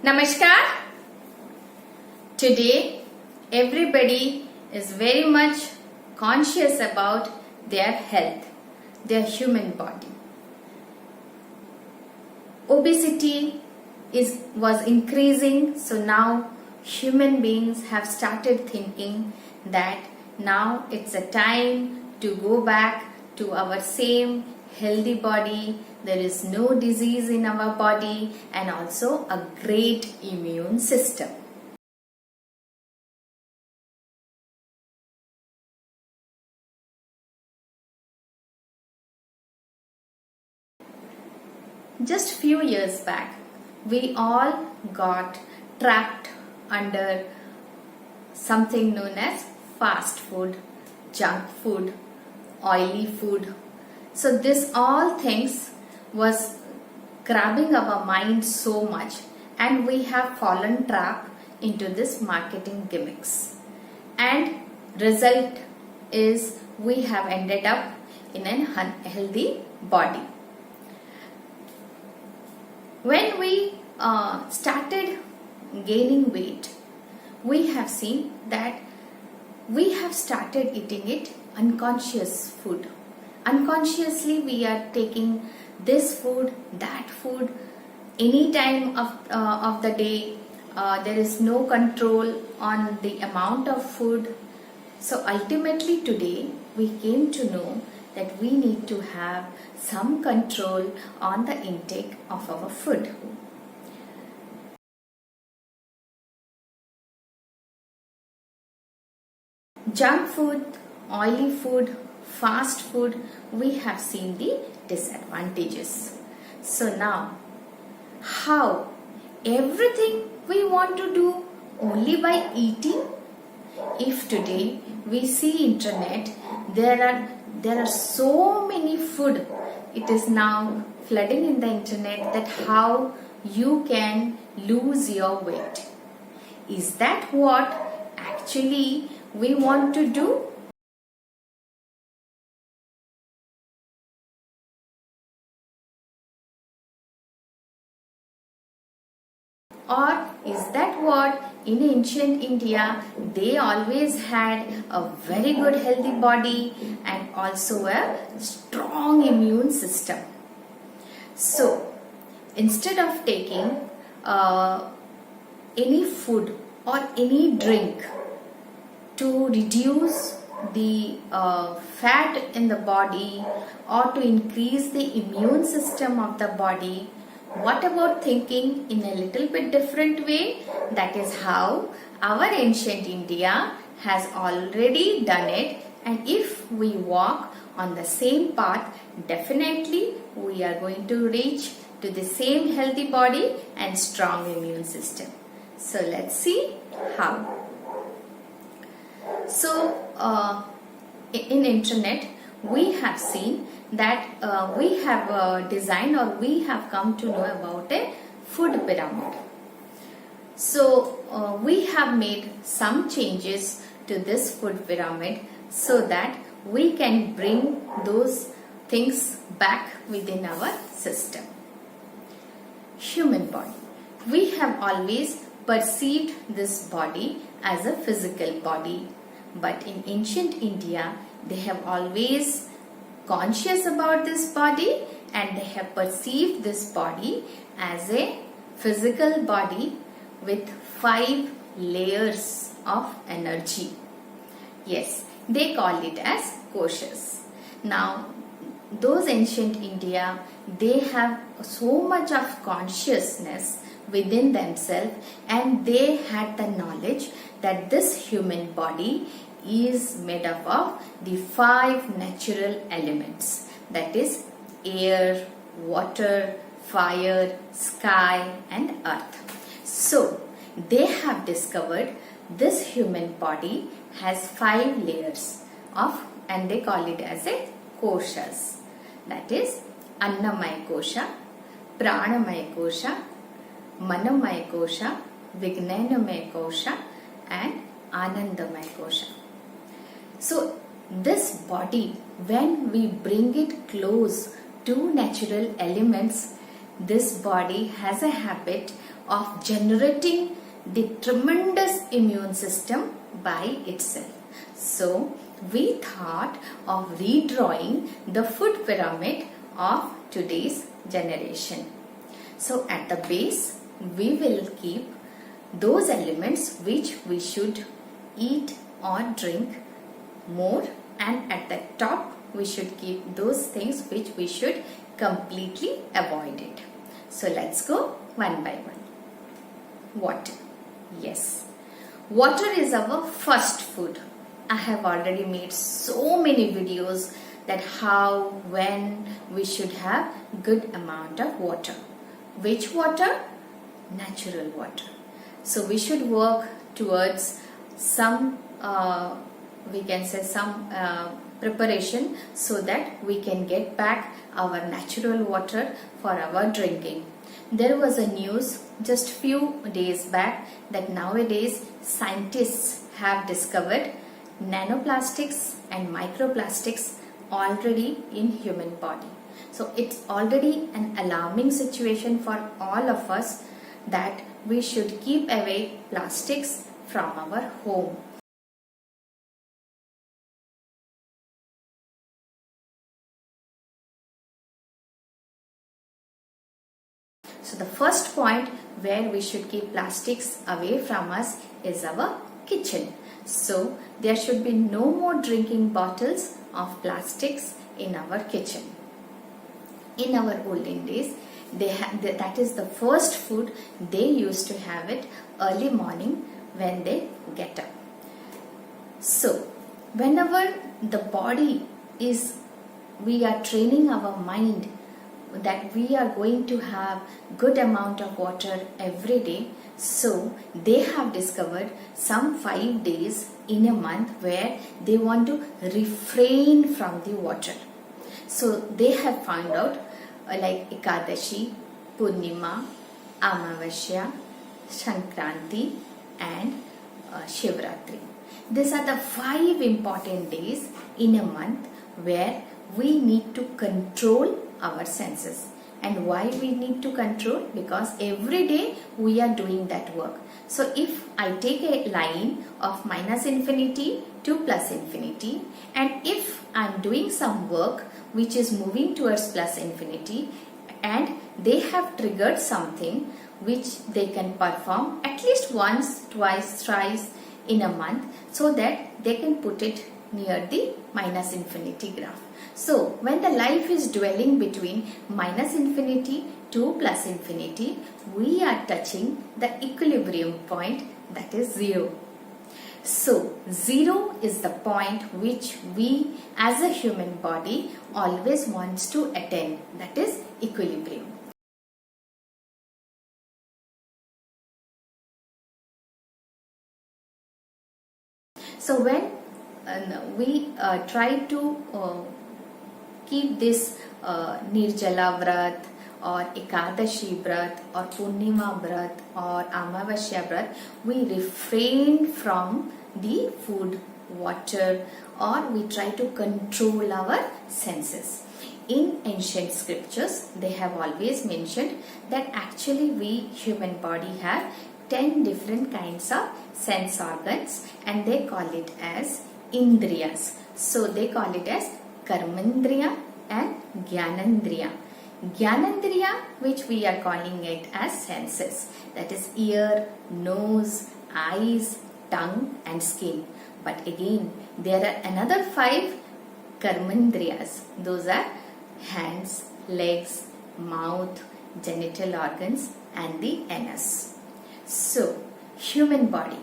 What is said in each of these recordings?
Namaskar. Today everybody is very much conscious about their health, their human body. Obesity was increasing, so now human beings have started thinking that now it's a time to go back to our same healthy body. There is no disease in our body and also a great immune system. Just few years back, we all got trapped under something known as fast food, junk food, oily food. So this all things was grabbing our mind so much, and we have fallen trap into this marketing gimmicks, and result is we have ended up in an unhealthy body. When we started gaining weight, we have seen that we have started eating it unconscious food. Unconsciously we are taking this food, that food, any time of the day. There is no control on the amount of food. So ultimately today we came to know that we need to have some control on the intake of our food. Junk food, oily food, fast food, we have seen the disadvantages. So now, how? Everything we want to do only by eating? If today we see internet, there are so many food. It is now flooding in the internet that how you can lose your weight. Is that what actually we want to do? Or is that what in ancient India they always had a very good healthy body and also a strong immune system? So instead of taking any food or any drink to reduce the fat in the body or to increase the immune system of the body, what about thinking in a little bit different way? That is how our ancient India has already done it, and if we walk on the same path, definitely we are going to reach to the same healthy body and strong immune system. So let's see how. So in internet we have seen that we have designed or we have come to know about a food pyramid. So we have made some changes to this food pyramid so that we can bring those things back within our system. Human body. We have always perceived this body as a physical body, but in ancient India they have always conscious about this body and they have perceived this body as a physical body with 5 layers of energy. Yes, they call it as kosas. Now those ancient India, they have so much of consciousness within themselves, and they had the knowledge that this human body is made up of the 5 natural elements, that is air, water, fire, sky and earth. So they have discovered this human body has 5 layers of, and they call it as a kosas, that is annamaya kosha, pranamaya kosha, manamaya kosha, vijnanamaya kosha and anandamaya kosha. So this body, when we bring it close to natural elements, this body has a habit of generating the tremendous immune system by itself. So we thought of redrawing the food pyramid of today's generation. So at the base, we will keep those elements which we should eat or drink more, and at the top we should keep those things which we should completely avoid it. So let's go one by one. Water. Yes, water is our first food. I have already made so many videos that how, when we should have good amount of water. Which water? Natural water. So we should work towards some preparation so that we can get back our natural water for our drinking. There was a news just few days back that nowadays scientists have discovered nanoplastics and microplastics already in human body. So it's already an alarming situation for all of us that we should keep away plastics from our home. So the first point where we should keep plastics away from us is our kitchen. So there should be no more drinking bottles of plastics in our kitchen. In our olden days, that is the first food they used to have it early morning when they get up. So whenever the body is, we are training our mind that we are going to have good amount of water every day. So they have discovered some 5 days in a month where they want to refrain from the water. So they have found out like Ekadashi, Purnima, Amavasya, Sankranti and Shivratri. These are the 5 important days in a month where we need to control our senses. And why we need to control? Because every day we are doing that work. So if I take a line of minus infinity to plus infinity, and if I am doing some work which is moving towards plus infinity, and they have triggered something which they can perform at least once, twice, thrice in a month, so that they can put it near the minus infinity graph. So when the life is dwelling between minus infinity to plus infinity, we are touching the equilibrium point, that is 0. So 0 is the point which we as a human body always wants to attain, that is equilibrium. So when we try to keep this Nirjala Vrat or Ekadashi Vrat or Purnima Vrat or Amavasya Vrat, we refrain from the food, water, or we try to control our senses. In ancient scriptures, they have always mentioned that actually we human body have 10 different kinds of sense organs, and they call it as Indriyas. So they call it as Karmendriya and Gyanendriya. Gyanendriya, which we are calling it as senses, that is ear, nose, eyes, tongue and skin. But again, there are another 5 Karmendriyas. Those are hands, legs, mouth, genital organs and the anus. So, human body,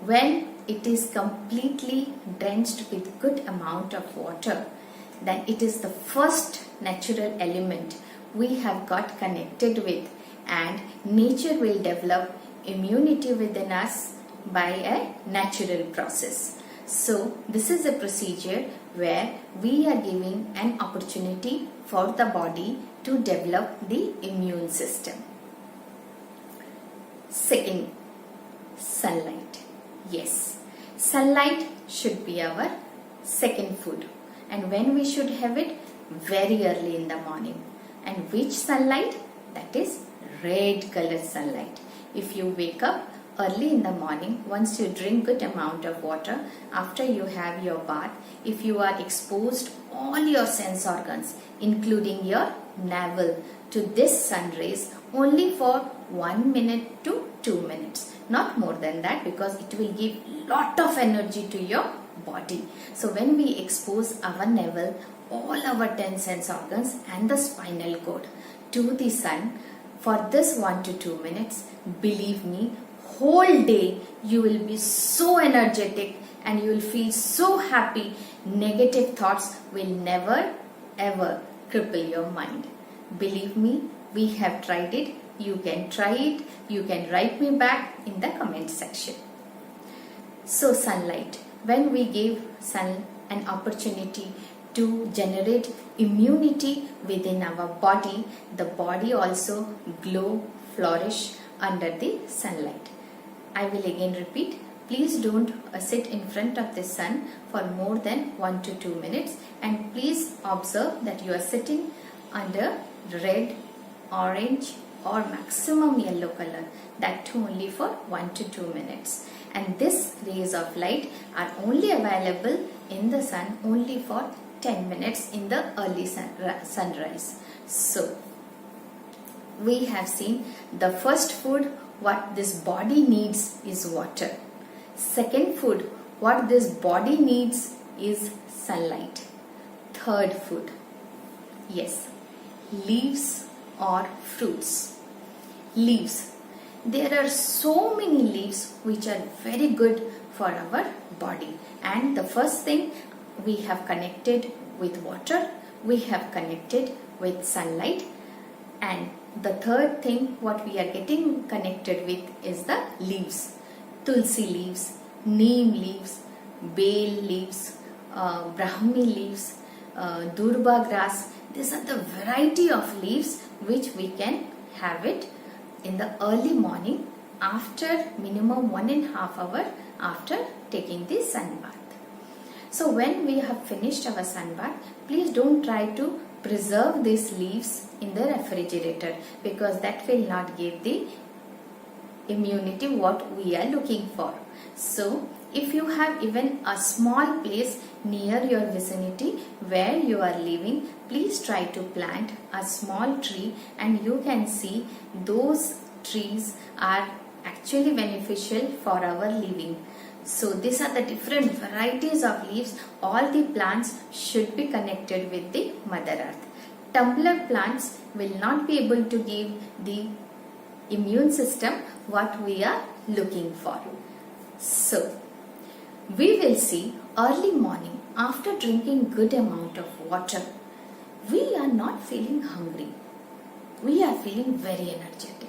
when it is completely drenched with good amount of water, then it is the first natural element we have got connected with, and nature will develop immunity within us by a natural process. So this is a procedure where we are giving an opportunity for the body to develop the immune system. Second, sunlight. Yes, sunlight should be our second food, and when we should have it? Very early in the morning. And which sunlight? that is red color sunlight. If you wake up early in the morning, once you drink good amount of water, after you have your bath, if you are exposed all your sense organs, including your navel, to this sun rays only for 1 minute to 2 minutes, not more than that, because it will give lot of energy to your body. So when we expose our navel, all our 10 sense organs and the spinal cord to the sun for this 1 to 2 minutes, believe me, whole day you will be so energetic and you will feel so happy. Negative thoughts will never ever cripple your mind. Believe me, we have tried it. You can try it. You can write me back in the comment section. So sunlight, when we give sun an opportunity to generate immunity within our body, the body also glow, flourish under the sunlight. I will again repeat, please don't sit in front of the sun for more than 1 to 2 minutes, and please observe that you are sitting under red, orange or maximum yellow color, that too only for 1 to 2 minutes. And these rays of light are only available in the sun only for 10 minutes in the early sunrise. So we have seen the first food what this body needs is water. Second food what this body needs is sunlight. Third food, yes, leaves or fruits. Leaves. There are so many leaves which are very good for our body. And the first thing, we have connected with water, we have connected with sunlight, and the third thing what we are getting connected with is the leaves. Tulsi leaves, neem leaves, bael leaves, brahmi leaves, durba grass. These are the variety of leaves which we can have it in the early morning after minimum 1.5 hours after taking the sun bath. So when we have finished our sun bath, please don't try to preserve these leaves in the refrigerator, because that will not give the immunity what we are looking for. So if you have even a small place near your vicinity where you are living, please try to plant a small tree, and you can see those trees are actually beneficial for our living. So these are the different varieties of leaves. All the plants should be connected with the Mother Earth. Tumbler plants will not be able to give the immune system what we are looking for. So we will see early morning after drinking good amount of water, we are not feeling hungry. We are feeling very energetic.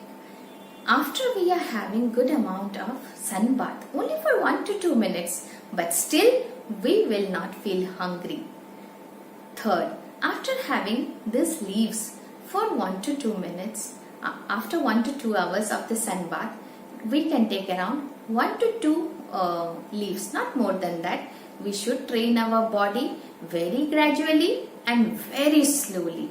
After we are having good amount of sun bath, only for 1 to 2 minutes, but still we will not feel hungry. Third, after having these leaves for 1 to 2 minutes, after 1 to 2 hours of the sun bath, we can take around 1 to 2 leaves, not more than that. We should train our body very gradually and very slowly.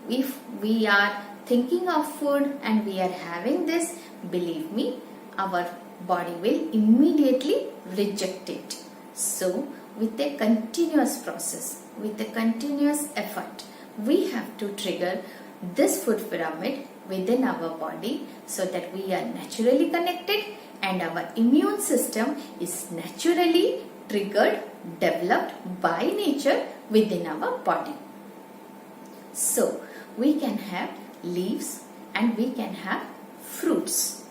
If we are thinking of food and we are having this, believe me, our body will immediately reject it. So with a continuous process, with a continuous effort, we have to trigger this food pyramid within our body so that we are naturally connected and our immune system is naturally triggered, developed by nature within our body. So we can have leaves and we can have fruits.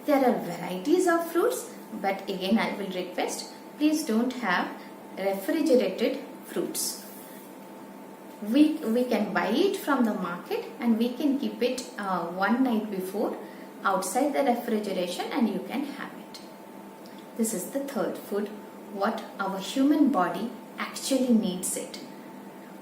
There are varieties of fruits, but again I will request, please don't have refrigerated fruits. We can buy it from the market and we can keep it one night before outside the refrigeration and you can have it. This is the third food, what our human body actually needs it.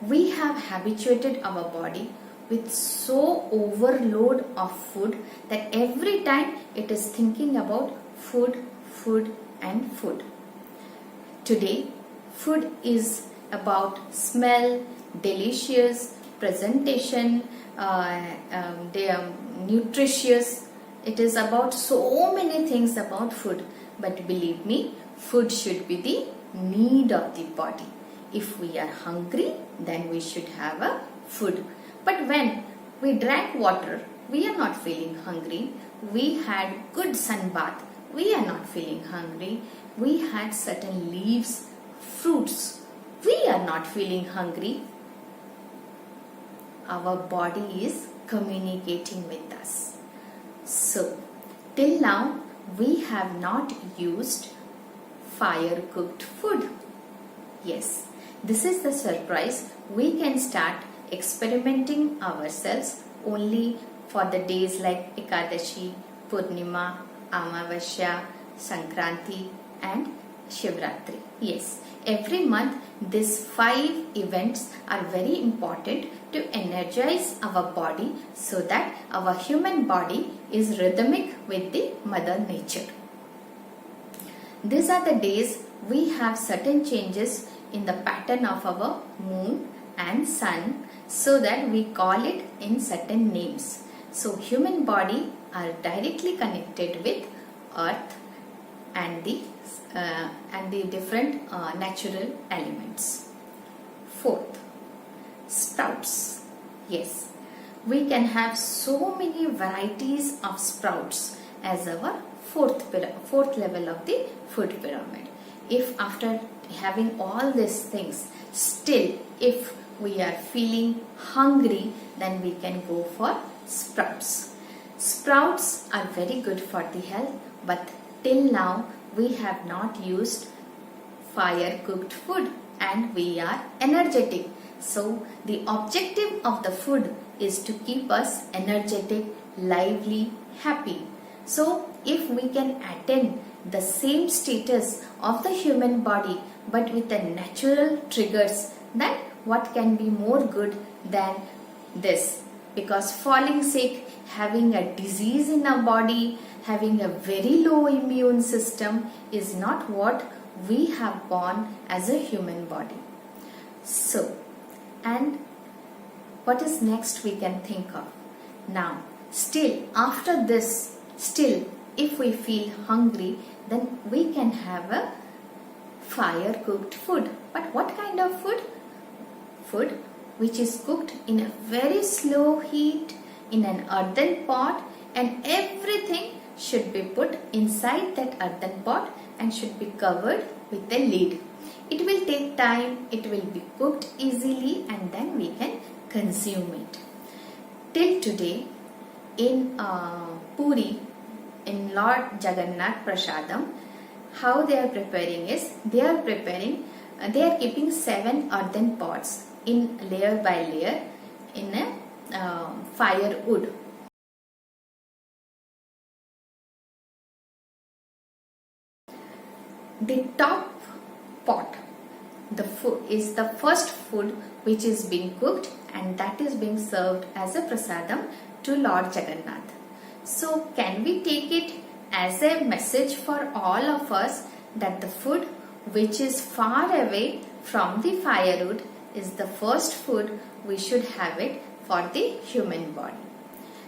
We have habituated our body with so overload of food that every time it is thinking about food, food and food. Today, food is about smell, delicious, presentation, nutritious. It is about so many things about food. But believe me, food should be the need of the body. If we are hungry, then we should have a food. But when we drank water, we are not feeling hungry. We had good sun bath, we are not feeling hungry. We had certain leaves, fruits, we are not feeling hungry. Our body is communicating with us. So, till now, we have not used fire cooked food. Yes, this is the surprise. We can start experimenting ourselves only for the days like Ekadashi, Purnima, Amavasya, Sankranti and Shivratri. Yes, every month these 5 events are very important to energize our body so that our human body is rhythmic with the Mother Nature. These are the days we have certain changes in the pattern of our moon and sun, so that we call it in certain names. So human body are directly connected with earth and the different natural elements. Fourth, sprouts. Yes, we can have so many varieties of sprouts as our fourth level of the food pyramid. If after having all these things, still if we are feeling hungry, then we can go for sprouts. Sprouts are very good for the health, but till now we have not used fire cooked food and we are energetic. So the objective of the food is to keep us energetic, lively, happy. So if we can attain the same status of the human body but with the natural triggers, then what can be more good than this? Because falling sick, having a disease in our body, having a very low immune system is not what we have born as a human body. So, and what is next we can think of? Now, still after this, still if we feel hungry, then we can have a fire cooked food. But what kind of food? Food which is cooked in a very slow heat in an earthen pot, and everything should be put inside that earthen pot and should be covered with a lid. It will take time, it will be cooked easily, and then we can consume it. Till today in Puri, in Lord Jagannath Prasadam, how they are preparing is, they are keeping 7 earthen pots in layer by layer in a firewood. The top pot, the food is the first food which is being cooked, and that is being served as a prasadam to Lord Jagannath. So can we take it as a message for all of us that the food which is far away from the firewood is the first food we should have it for the human body.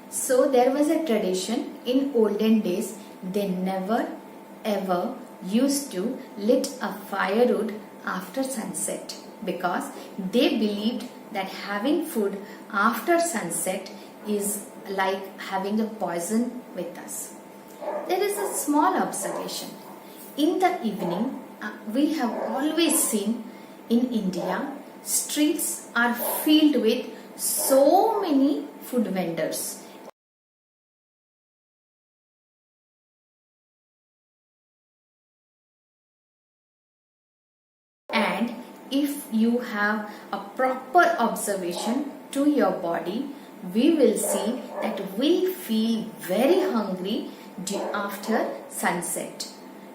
So there was a tradition in olden days, they never ever used to lit a firewood after sunset, because they believed that having food after sunset is like having a poison with us. There is a small observation. In the evening, we have always seen in India, streets are filled with so many food vendors. And if you have a proper observation to your body, we will see that we feel very hungry after sunset.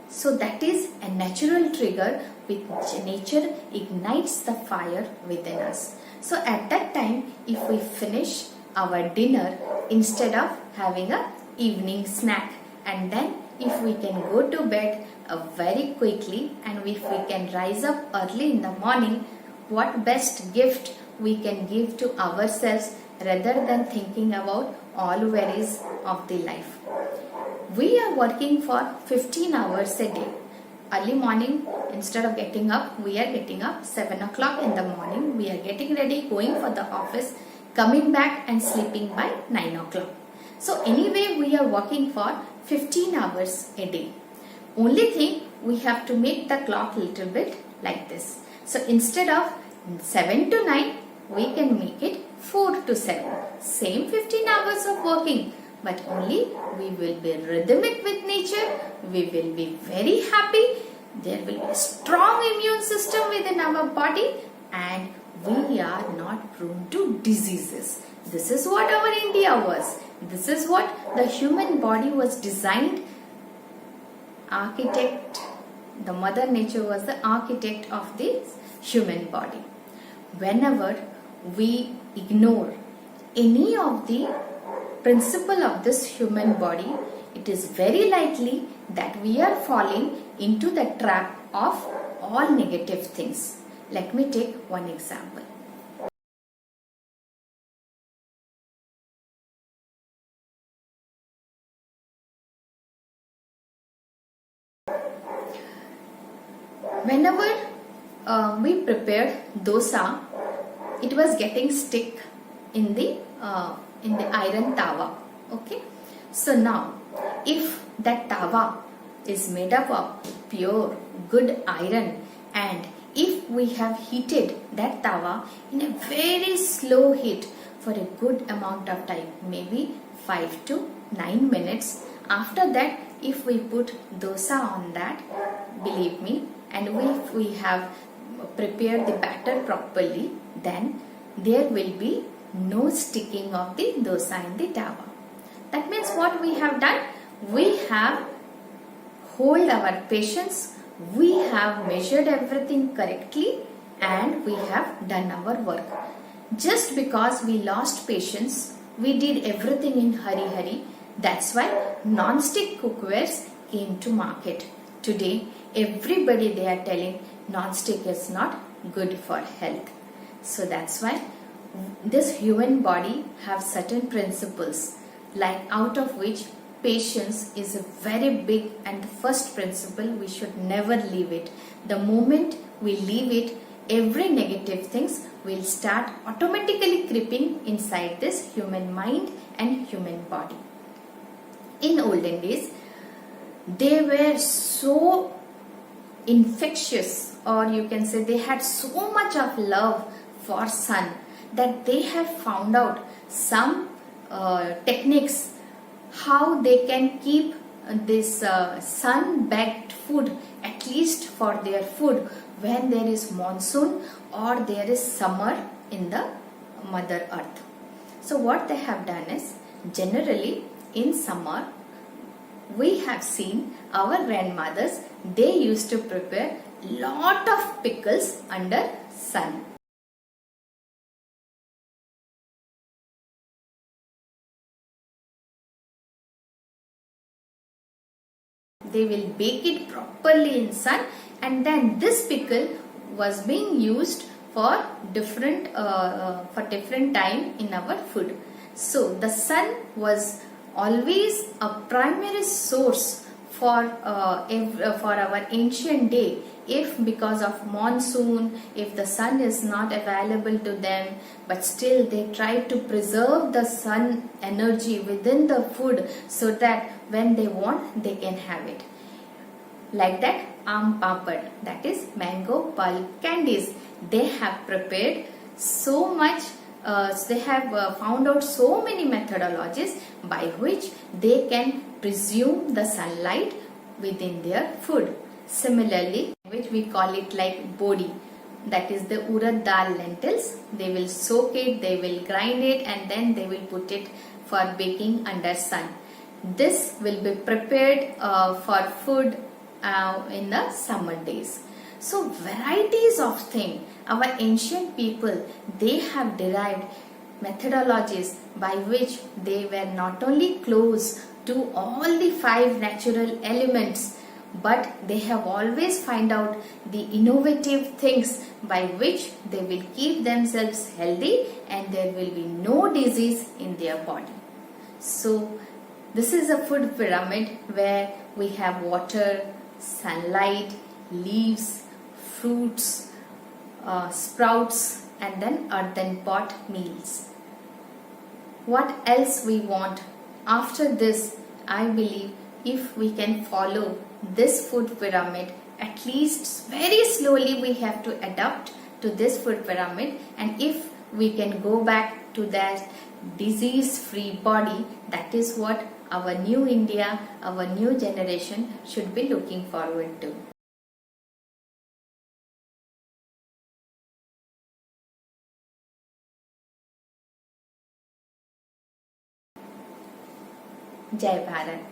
So that is a natural trigger which nature ignites the fire within us. So at that time, if we finish our dinner instead of having a evening snack, and then if we can go to bed very quickly, and if we can rise up early in the morning, what best gift we can give to ourselves rather than thinking about all worries of the life. We are working for 15 hours a day. Early morning, instead of getting up, we are getting up 7 o'clock in the morning. We are getting ready, going for the office, coming back and sleeping by 9 o'clock. So anyway, we are working for 15 hours a day. Only thing, we have to make the clock little bit like this. So instead of 7 to 9, we can make it 4 to 7. Same 15 hours of working, but only we will be rhythmic with nature. We will be very happy. There will be a strong immune system within our body, and we are not prone to diseases. This is what our India was. This is what the human body was designed. Architect, the mother nature was the architect of this human body. Whenever we ignore any of the principle of this human body, it is very likely that we are falling into the trap of all negative things. Let me take one example. Whenever we prepared dosa, it was getting stick in the iron tawa. Okay, so now if that tawa is made up of pure good iron, and if we have heated that tawa in a very slow heat for a good amount of time, maybe 5 to 9 minutes, after that if we put dosa on that, believe me, and if we have prepared the batter properly, then there will be no sticking of the dosa in the tawa. That means what we have done? We have hold our patience, we have measured everything correctly, and we have done our work. Just because we lost patience, we did everything in hurry. That's why non-stick cookwares came to market. Today, everybody they are telling non-stick is not good for health. So that's why this human body have certain principles, like out of which patience is a very big and first principle. We should never leave it. The moment we leave it, every negative things will start automatically creeping inside this human mind and human body. In olden days, they were so infectious, or you can say they had so much of love for sun, that they have found out some techniques how they can keep this sun-baked food, at least for their food, when there is monsoon or there is summer in the mother earth. So what they have done is, generally in summer, we have seen our grandmothers, they used to prepare lot of pickles under sun. They will bake it properly in sun, and then this pickle was being used for different time in our food. So the sun was always a primary source for our ancient day. If because of monsoon, if the sun is not available to them, but still they try to preserve the sun energy within the food, so that when they want they can have it. Like that, aam papad, that is mango pulp candies, they have prepared so much. They have found out so many methodologies by which they can presume the sunlight within their food. Similarly, which we call it like bodi, that is the urad dal lentils. They will soak it, they will grind it, and then they will put it for baking under sun. This will be prepared for food in the summer days. So varieties of things. Our ancient people, they have derived methodologies by which they were not only close to all the 5 natural elements, but they have always find out the innovative things by which they will keep themselves healthy and there will be no disease in their body. So this is a food pyramid where we have water, sunlight, leaves, fruits, sprouts, and then earthen pot meals. What else we want? After this, I believe if we can follow this food pyramid, at least very slowly we have to adapt to this food pyramid, and if we can go back to that disease-free body, that is what our new India, our new generation should be looking forward to. Jai Bharat.